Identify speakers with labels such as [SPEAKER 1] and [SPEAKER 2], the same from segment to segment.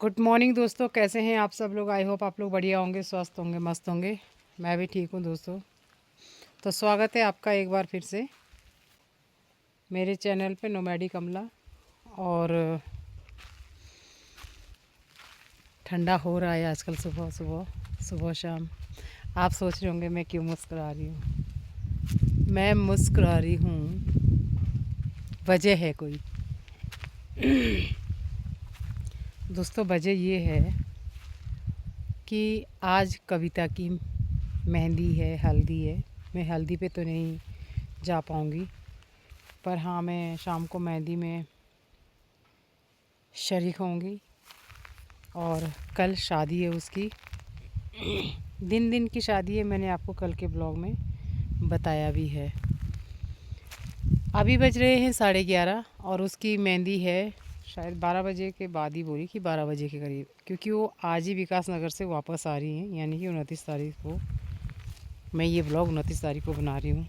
[SPEAKER 1] Good morning दोस्तों, कैसे हैं आप सब लोग। आई होप आप लोग बढ़िया होंगे, स्वस्थ होंगे, मस्त होंगे। मैं भी ठीक हूँ दोस्तों। तो स्वागत है आपका एक बार फिर से मेरे चैनल पे नोमैडी कमला। और ठंडा हो रहा है आजकल, सुबह सुबह सुबह शाम। आप सोच रहे होंगे मैं क्यों मुस्कुरा रही हूँ। मैं मुस्कुरा रही हूँ, वजह है कोई। दोस्तों वजह ये है कि आज कविता की मेहंदी है, हल्दी है। मैं हल्दी पे तो नहीं जा पाऊँगी, पर हाँ मैं शाम को मेहंदी में शरीक होंगी। और कल शादी है उसकी, दिन दिन की शादी है। मैंने आपको कल के ब्लॉग में बताया भी है। अभी बज रहे हैं 11:30 और उसकी मेहंदी है शायद 12 बजे के बाद ही, बोली कि 12 बजे के करीब, क्योंकि वो आज ही विकास नगर से वापस आ रही हैं, यानी कि 29 तारीख को। मैं ये ब्लॉग 29 तारीख को बना रही हूँ।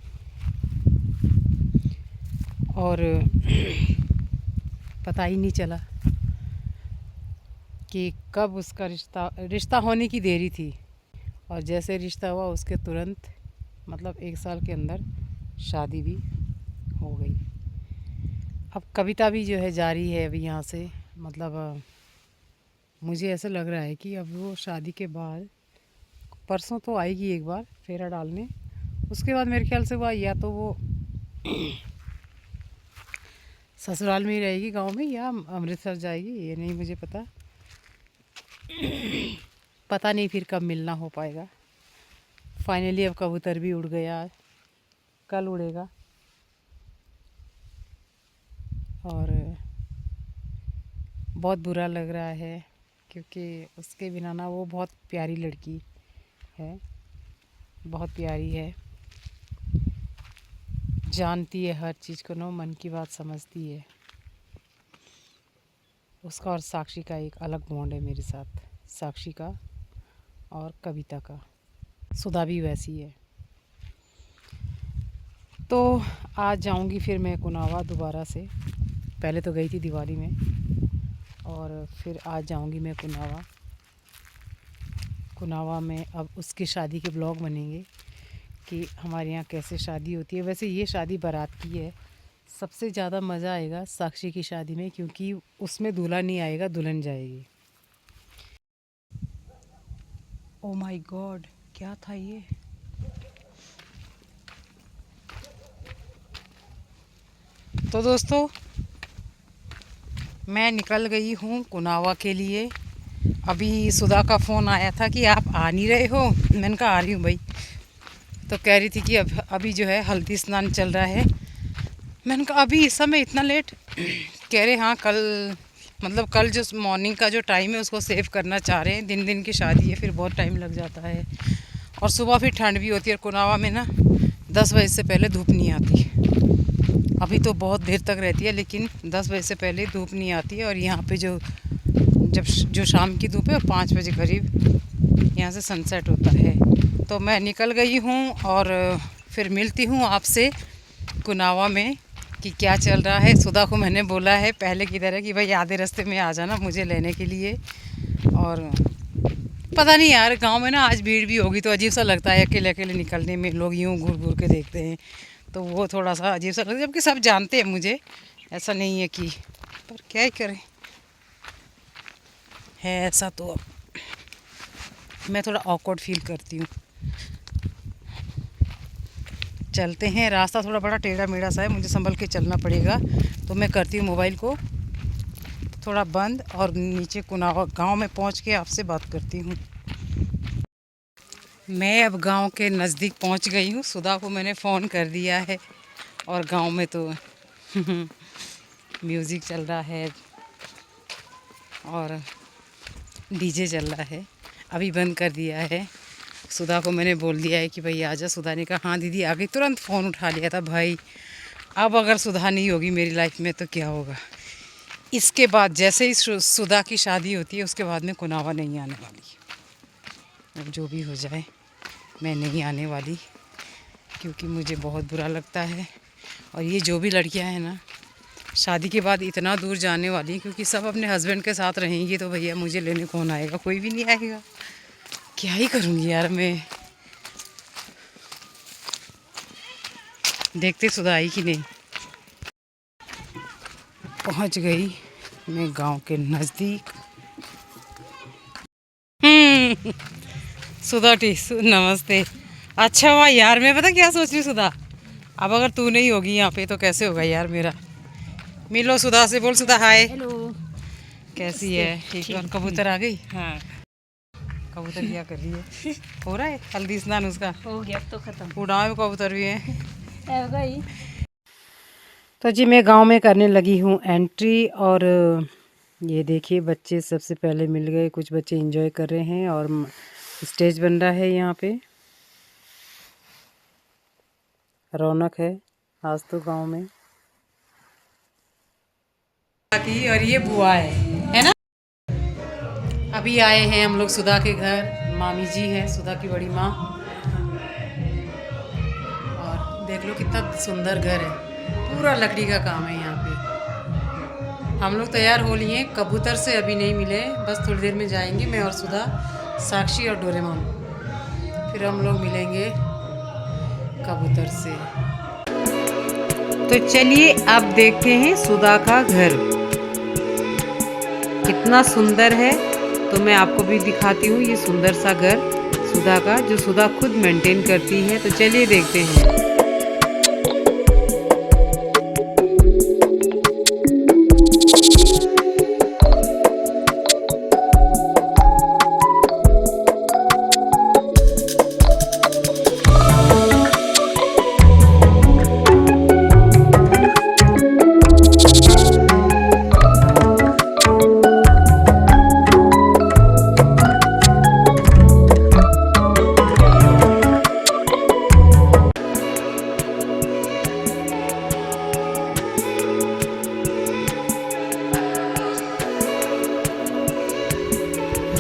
[SPEAKER 1] और पता ही नहीं चला कि कब उसका रिश्ता होने की देरी थी। और जैसे रिश्ता हुआ उसके तुरंत मतलब 1 साल के अंदर शादी भी हो गई। अब कविता भी जो है जारी है अभी यहाँ से। मतलब मुझे ऐसा लग रहा है कि अब वो शादी के बाद परसों तो आएगी एक बार फेरा डालने। उसके बाद मेरे ख्याल से वह या तो वो ससुराल में ही रहेगी गांव में, या अमृतसर जाएगी, ये नहीं मुझे पता। पता नहीं फिर कब मिलना हो पाएगा। फाइनली अब कबूतर भी उड़ गया, कल उड़ेगा। और बहुत बुरा लग रहा है क्योंकि उसके बिना ना, वो बहुत प्यारी लड़की है, बहुत प्यारी है, जानती है हर चीज़ को, नो मन की बात समझती है। उसका और साक्षी का एक अलग बॉन्ड है मेरे साथ, साक्षी का और कविता का। सुधा भी वैसी है। तो आज जाऊंगी फिर मैं कुनावा दोबारा से। पहले तो गई थी दिवाली में, और फिर आज जाऊंगी मैं कुनावा। कुनावा में अब उसकी शादी के ब्लॉग बनेंगे कि हमारे यहाँ कैसे शादी होती है। वैसे ये शादी बारात की है। सबसे ज़्यादा मज़ा आएगा साक्षी की शादी में, क्योंकि उसमें दूल्हा नहीं आएगा, दुल्हन जाएगी। ओ माय गॉड, क्या था ये। तो दोस्तों मैं निकल गई हूँ कुनावा के लिए। अभी सुधा का फ़ोन आया था कि आप आ नहीं रहे हो। मैंने कहा आ रही हूँ भाई। तो कह रही थी कि अभी जो है हल्दी स्नान चल रहा है। मैंने कहा अभी इस समय इतना लेट। कह रहे हाँ कल, मतलब कल जो मॉर्निंग का जो टाइम है उसको सेव करना चाह रहे हैं। दिन दिन की शादी है, फिर बहुत टाइम लग जाता है। और सुबह फिर ठंड भी होती है। और कुनावा में ना 10 बजे से पहले धूप नहीं आती। अभी तो बहुत देर तक रहती है, लेकिन 10 बजे से पहले धूप नहीं आती है। और यहाँ पे जो शाम की धूप है 5 बजे करीब यहाँ से सनसेट होता है। तो मैं निकल गई हूँ और फिर मिलती हूँ आपसे कुनावा में कि क्या चल रहा है। सुधा को मैंने बोला है पहले की तरह कि भाई आधे रास्ते में आ जाना मुझे लेने के लिए। और पता नहीं यार, गांव में ना आज भीड़ भी होगी तो अजीब सा लगता है अकेले अकेले निकलने में। लोग यूँ घूर घूर के देखते हैं तो वो थोड़ा सा अजीब सा लगता है, जबकि सब जानते हैं मुझे, ऐसा नहीं है कि, पर क्या ही करें, है ऐसा। तो अब मैं थोड़ा ऑकवर्ड फील करती हूँ। चलते हैं, रास्ता थोड़ा बड़ा टेढ़ा मेढ़ा सा है, मुझे संभल के चलना पड़ेगा। तो मैं करती हूँ मोबाइल को थोड़ा बंद और नीचे कुनावा गांव में पहुंच के आपसे बात करती हूँ। मैं अब गांव के नज़दीक पहुंच गई हूँ। सुधा को मैंने फ़ोन कर दिया है और गांव में तो म्यूज़िक चल रहा है और डीजे चल रहा है। अभी बंद कर दिया है। सुधा को मैंने बोल दिया है कि भाई आजा। सुधा ने कहा हाँ दीदी आ गई। तुरंत फ़ोन उठा लिया था भाई। अब अगर सुधा नहीं होगी मेरी लाइफ में तो क्या होगा। इसके बाद जैसे ही सुधा की शादी होती है उसके बाद में कुनावा नहीं आने वाली। अब जो भी हो जाए मैं नहीं आने वाली, क्योंकि मुझे बहुत बुरा लगता है। और ये जो भी लड़कियां हैं ना, शादी के बाद इतना दूर जाने वाली, क्योंकि सब अपने हस्बैंड के साथ रहेंगी तो भैया मुझे लेने कौन आएगा, कोई भी नहीं आएगा। क्या ही करूँगी यार मैं। देखते सुधा आई कि नहीं। पहुंच गई मैं गांव के नज़दीक। सुधा नमस्ते। अच्छा हुआ यार, मैं पता क्या सोच रही हूँ सुधा, अब अगर तू नहीं होगी यहाँ पे तो कैसे होगा यार मेरा। मिलो सुधा से, बोल सुधा हाय।
[SPEAKER 2] हेलो।
[SPEAKER 1] कैसी है? ठीक है। और कबूतर आ गई?
[SPEAKER 2] हाँ,
[SPEAKER 1] कबूतर क्या कर रही है? हो रहा है हल्दी स्नान उसका?
[SPEAKER 2] हो गया तो खत्म।
[SPEAKER 1] उड़ान में कबूतर भी है।
[SPEAKER 2] हो गई।
[SPEAKER 1] तो जी मैं गांव में करने लगी हूँ एंट्री, और ये देखिए बच्चे सबसे पहले मिल गए। कुछ बच्चे एंजॉय कर रहे हैं और स्टेज बन रहा है यहाँ पे। रौनक है आज तो गांव में। और ये बुआ है ना। अभी आए हैं हम लोग सुधा के घर। मामी जी हैं सुधा की बड़ी माँ। और देख लो कितना सुंदर घर है, पूरा लकड़ी का काम है यहाँ पे। हम लोग तैयार हो लिए, कबूतर से अभी नहीं मिले, बस थोड़ी देर में जाएंगे मैं और सुधा, साक्षी और डोरेमोन, फिर हम लोग मिलेंगे कबूतर से। तो चलिए अब देखते हैं सुधा का घर कितना सुंदर है। तो मैं आपको भी दिखाती हूँ ये सुंदर सा घर सुधा का, जो सुधा खुद मेंटेन करती है। तो चलिए देखते हैं।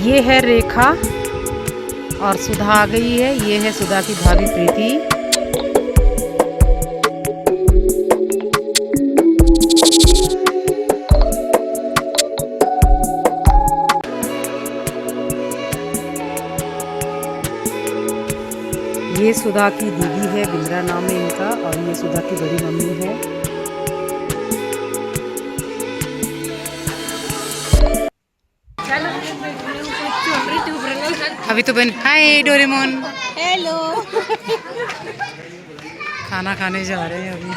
[SPEAKER 1] ये है रेखा और सुधा आ गई है। ये है सुधा की भाभी प्रीति। ये सुधा की दीदी है, बिंद्रा नाम है इनका, और ये सुधा की बड़ी मम्मी है। अभी तो बन, हाय डोरेमोन।
[SPEAKER 2] हेलो।
[SPEAKER 1] खाना खाने जा रहे हैं अभी।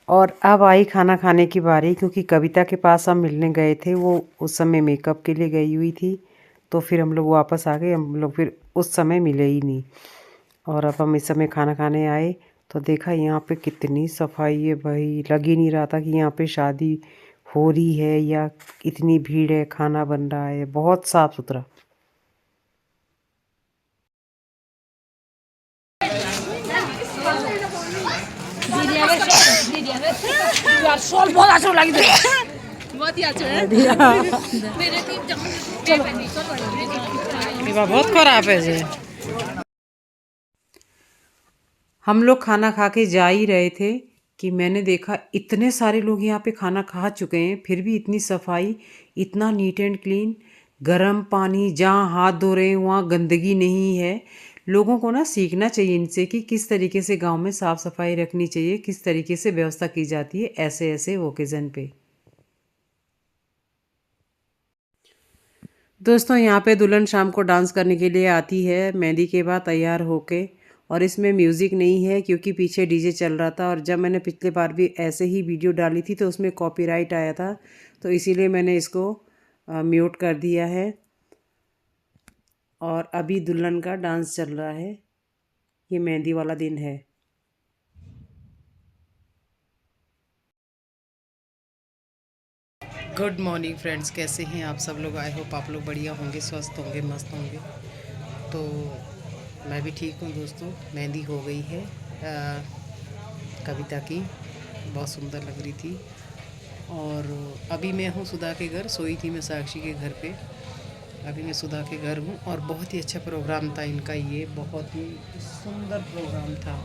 [SPEAKER 1] और अब आई खाना खाने की बारी, क्योंकि कविता के पास हम मिलने गए थे, वो उस समय मेकअप के लिए गई हुई थी। तो फिर हम लोग वापस आ गए, हम लोग फिर उस समय मिले ही नहीं। और अब हम इस समय खाना खाने आए तो देखा यहाँ पे कितनी सफाई है भाई। लग ही नहीं रहा था कि यहाँ पे शादी हो रही है या इतनी भीड़ है, खाना बन रहा है। बहुत साफ सुथरा। बहुत खराब है जी। हम लोग खाना खा के जा ही रहे थे कि मैंने देखा इतने सारे लोग यहाँ पे खाना खा चुके हैं, फिर भी इतनी सफाई, इतना नीट एंड क्लीन। गर्म पानी, जहाँ हाथ धो रहे हैं वहाँ गंदगी नहीं है। लोगों को ना सीखना चाहिए इनसे कि किस तरीके से गांव में साफ़ सफाई रखनी चाहिए, किस तरीके से व्यवस्था की जाती है ऐसे ऐसे ओकेज़न पे। दोस्तों यहाँ पे दुल्हन शाम को डांस करने के लिए आती है मेहंदी के बाद तैयार होके, और इसमें म्यूज़िक नहीं है क्योंकि पीछे डीजे चल रहा था। और जब मैंने पिछले बार भी ऐसे ही वीडियो डाली थी तो उसमें कॉपीराइट आया था, तो इसीलिए मैंने इसको म्यूट कर दिया है। और अभी दुल्हन का डांस चल रहा है, ये मेहंदी वाला दिन है। गुड मॉर्निंग फ्रेंड्स, कैसे हैं आप सब लोग? आई होप आप लोग बढ़िया होंगे, स्वस्थ होंगे, मस्त होंगे। तो मैं भी ठीक हूँ दोस्तों। मेहंदी हो गई है कविता की, बहुत सुंदर लग रही थी। और अभी मैं हूँ सुधा के घर, सोई थी मैं साक्षी के घर पे। अभी मैं सुधा के घर हूँ और बहुत ही अच्छा प्रोग्राम था इनका, ये बहुत ही सुंदर प्रोग्राम था।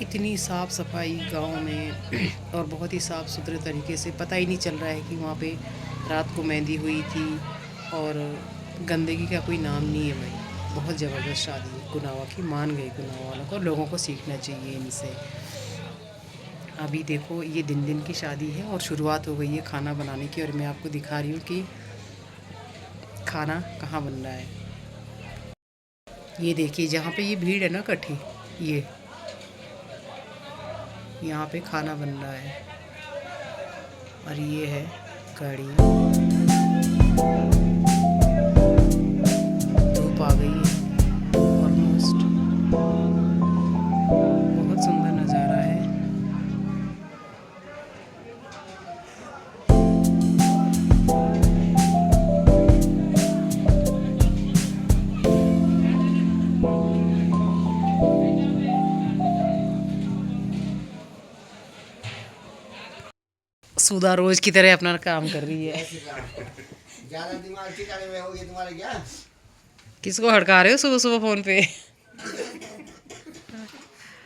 [SPEAKER 1] इतनी साफ़ सफाई गांव में और बहुत ही साफ़ सुथरे तरीके से, पता ही नहीं चल रहा है कि वहाँ पे रात को मेहंदी हुई थी और गंदगी का कोई नाम नहीं है भाई। बहुत ज़बरदस्त शादी है गुनावा की, मान गए गुनावा वालों को, लोगों को सीखना चाहिए इनसे। अभी देखो ये दिन दिन की शादी है और शुरुआत हो गई है खाना बनाने की, और मैं आपको दिखा रही हूँ कि खाना कहाँ बन रहा है। ये देखिए जहाँ पे ये भीड़ है ना इकट्ठी, ये यहाँ पे खाना बन रहा है और ये है कढ़ी। धूप आ गई है ऑलमोस्ट, बहुत सुंदर नज़ारा है। सुधा रोज की तरह अपना काम कर रही है।
[SPEAKER 3] ज्यादा दिमाग ठिकाने में होगी तुम्हारे क्या?
[SPEAKER 1] किसको हड़का रहे हो सुबह सुबह फोन पे?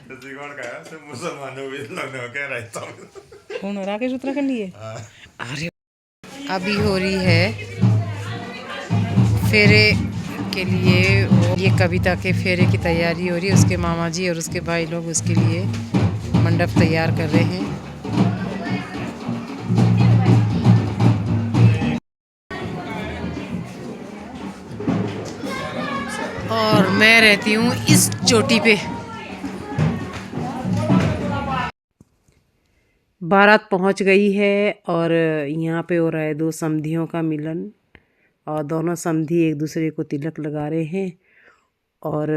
[SPEAKER 4] रिकॉर्ड का है सिर्फ मुसलमानों भी लगने क्या रहता हूँ।
[SPEAKER 1] फोन राकेश उत्तराखंड लिए। अरे अभी हो रही है फेरे के लिए, ये कविता के फेरे की तैयारी हो रही है। उसके मामा जी और उसके भाई लोग उसके लिए मंडप तैयार कर रहे हैं। और मैं रहती हूँ इस चोटी पे। बारात पहुँच गई है और यहाँ पे हो रहा है दो समधियों का मिलन, और दोनों समधी एक दूसरे को तिलक लगा रहे हैं और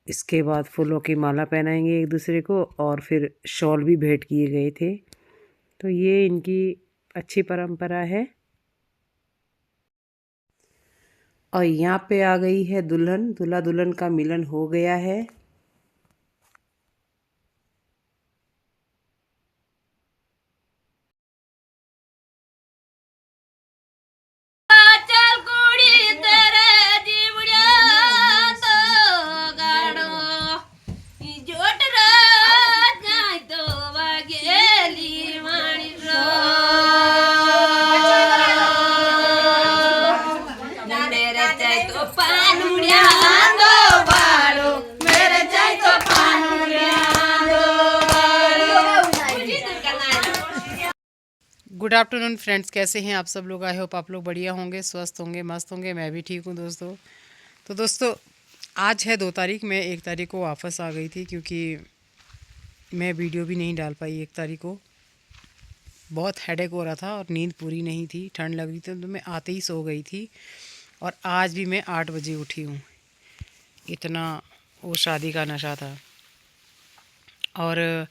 [SPEAKER 1] इसके बाद फूलों की माला पहनाएंगे एक दूसरे को, और फिर शॉल भी भेंट किए गए थे। तो ये इनकी अच्छी परंपरा है। और यहाँ पे आ गई है दुल्हन, दूल्हा दुल्हन का मिलन हो गया है।
[SPEAKER 2] चल कुड़ी तेरे जीवड़िया तो गाड़ो जोट रा जाय तो वागेली वाणी रो मेरे चाय तो पानुड़िया दो बाड़ो, मेरे चाय तो पानुड़िया दो बाड़ो।
[SPEAKER 1] गुड आफ्टरनून फ्रेंड्स, कैसे हैं आप सब लोग? आई होप आप लोग बढ़िया होंगे, स्वस्थ होंगे, मस्त होंगे। मैं भी ठीक हूँ दोस्तों। तो दोस्तों आज है 2 तारीख, मैं 1 तारीख को वापस आ गई थी क्योंकि मैं वीडियो भी नहीं डाल पाई 1 तारीख को। बहुत हेडेक हो रहा था और नींद पूरी नहीं थी, ठंड लग रही थी तो मैं आते ही सो गई थी। और आज भी मैं 8 बजे उठी हूँ, इतना वो शादी का नशा था। और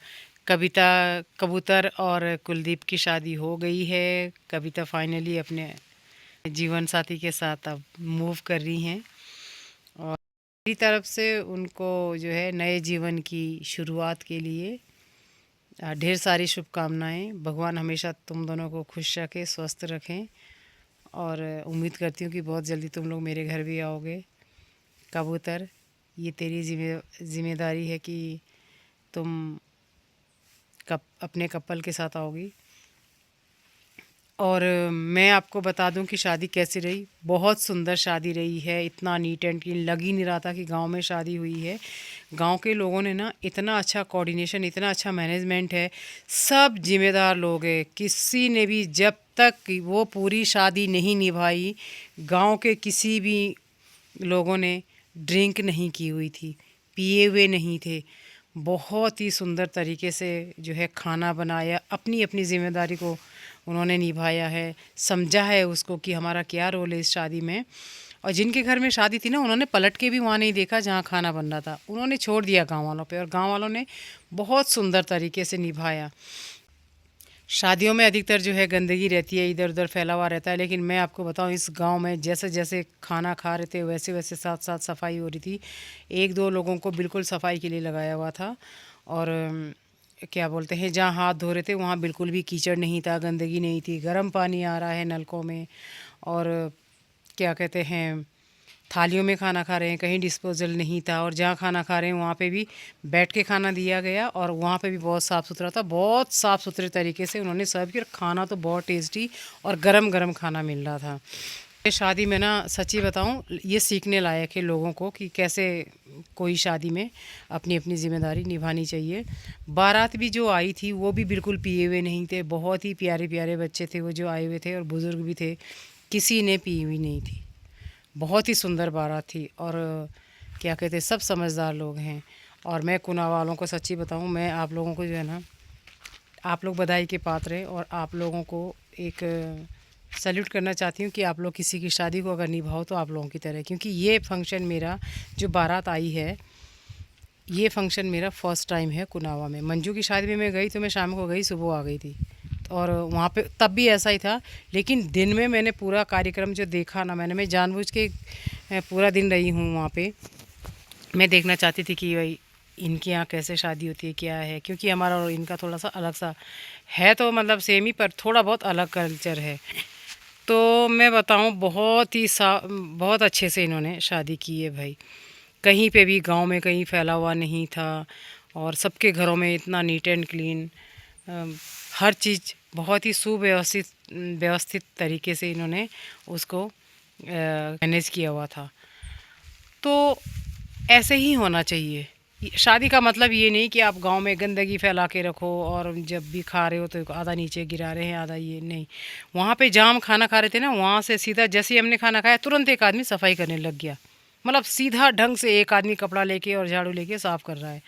[SPEAKER 1] कविता, कबूतर और कुलदीप की शादी हो गई है। कविता फाइनली अपने जीवन साथी के साथ अब मूव कर रही हैं और मेरी तरफ से उनको जो है नए जीवन की शुरुआत के लिए ढेर सारी शुभकामनाएं। भगवान हमेशा तुम दोनों को खुश रखे, स्वस्थ रखें, और उम्मीद करती हूँ कि बहुत जल्दी तुम लोग मेरे घर भी आओगे। कबूतर, ये तेरी जिम्मेदारी है कि तुम अपने कपल के साथ आओगी। और मैं आपको बता दूं कि शादी कैसी रही। बहुत सुंदर शादी रही है, इतना नीट एंड क्लीन, लग ही नहीं रहा था कि गांव में शादी हुई है। गांव के लोगों ने ना इतना अच्छा कोऑर्डिनेशन, इतना अच्छा मैनेजमेंट है, सब जिम्मेदार लोग हैं। किसी ने भी जब तक वो पूरी शादी नहीं निभाई, गांव के किसी भी लोगों ने ड्रिंक नहीं की हुई थी, पिए हुए नहीं थे। बहुत ही सुंदर तरीके से जो है खाना बनाया, अपनी अपनी ज़िम्मेदारी को उन्होंने निभाया है, समझा है उसको कि हमारा क्या रोल है इस शादी में। और जिनके घर में शादी थी ना, उन्होंने पलट के भी वहाँ नहीं देखा जहाँ खाना बन रहा था, उन्होंने छोड़ दिया गाँव वालों पे, और गाँव वालों ने बहुत सुंदर तरीके से निभाया। शादियों में अधिकतर जो है गंदगी रहती है, इधर उधर फैला हुआ रहता है, लेकिन मैं आपको बताऊं इस गांव में जैसे जैसे खाना खा रहे थे वैसे वैसे साथ साथ सफाई हो रही थी। 1-2 लोगों को बिल्कुल सफाई के लिए लगाया हुआ था, और क्या बोलते हैं, जहाँ हाथ धो रहे थे वहाँ बिल्कुल भी कीचड़ नहीं था, गंदगी नहीं थी, गर्म पानी आ रहा है नलकों में, और क्या कहते हैं, थालियों में खाना खा रहे हैं, कहीं डिस्पोजल नहीं था, और जहाँ खाना खा रहे हैं वहाँ पे भी बैठ के खाना दिया गया, और वहाँ पे भी बहुत साफ़ सुथरा था, बहुत साफ़ सुथरे तरीके से उन्होंने सर्व किया। खाना तो बहुत टेस्टी और गरम गरम खाना मिल रहा था। ये शादी में ना सच्ची बताऊँ, ये सीखने लायक है लोगों को कि कैसे कोई शादी में अपनी अपनी ज़िम्मेदारी निभानी चाहिए। बारात भी जो आई थी वो भी बिल्कुल पिए हुए नहीं थे, बहुत ही प्यारे प्यारे बच्चे थे वो जो आए हुए थे, और बुज़ुर्ग भी थे, किसी ने पी हुई नहीं थी। बहुत ही सुंदर बारात थी, और क्या कहते, सब समझदार लोग हैं। और मैं कुना वालों को सच्ची बताऊं, मैं आप लोगों को जो है ना, आप लोग बधाई के पात्र हैं, और आप लोगों को एक सैल्यूट करना चाहती हूं कि आप लोग किसी की शादी को अगर निभाओ तो आप लोगों की तरह, क्योंकि ये फंक्शन मेरा जो बारात आई है, ये फंक्शन मेरा फ़र्स्ट टाइम है कुनावा में। मंजू की शादी में मैं गई तो मैं शाम को गई, सुबह आ गई थी, और वहाँ पे तब भी ऐसा ही था। लेकिन दिन में मैंने पूरा कार्यक्रम जो देखा ना, मैं जानबूझ के पूरा दिन रही हूँ वहाँ पे। मैं देखना चाहती थी कि भाई इनके यहाँ कैसे शादी होती है, क्या है, क्योंकि हमारा और इनका थोड़ा सा अलग सा है, तो मतलब सेम ही, पर थोड़ा बहुत अलग कल्चर है। तो मैं बताऊँ, बहुत अच्छे से इन्होंने शादी की है भाई। कहीं पे भी गांव में कहीं फैला हुआ नहीं था, और सबके घरों में इतना नीट एंड क्लीन, हर चीज़ बहुत ही व्यवस्थित तरीके से इन्होंने उसको मैनेज किया हुआ था। तो ऐसे ही होना चाहिए। शादी का मतलब ये नहीं कि आप गांव में गंदगी फैला के रखो, और जब भी खा रहे हो तो आधा नीचे गिरा रहे हैं, आधा ये नहीं। वहाँ पे जहाँ हम खाना खा रहे थे ना, वहाँ से सीधा जैसे ही हमने खाना खाया तुरंत एक आदमी सफाई करने लग गया। मतलब सीधा ढंग से एक आदमी कपड़ा लेके और झाड़ू लेके साफ़ कर रहा है,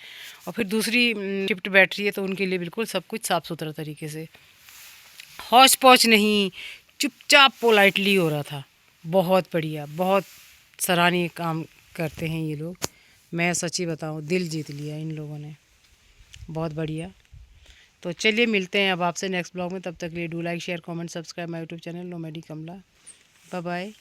[SPEAKER 1] और फिर दूसरी शिफ्ट बैठ रही है, तो उनके लिए बिल्कुल सब कुछ साफ़ सुथरा तरीके से, हौच पौच नहीं, चुपचाप पोलाइटली हो रहा था। बहुत बढ़िया, बहुत सराहनीय काम करते हैं ये लोग। मैं सच्ची बताऊं, दिल जीत लिया इन लोगों ने, बहुत बढ़िया। तो चलिए मिलते हैं अब आपसे नेक्स्ट ब्लॉग में। तब तक के लिए do like share comment subscribe my YouTube channel नोमैडी कमला। Bye bye.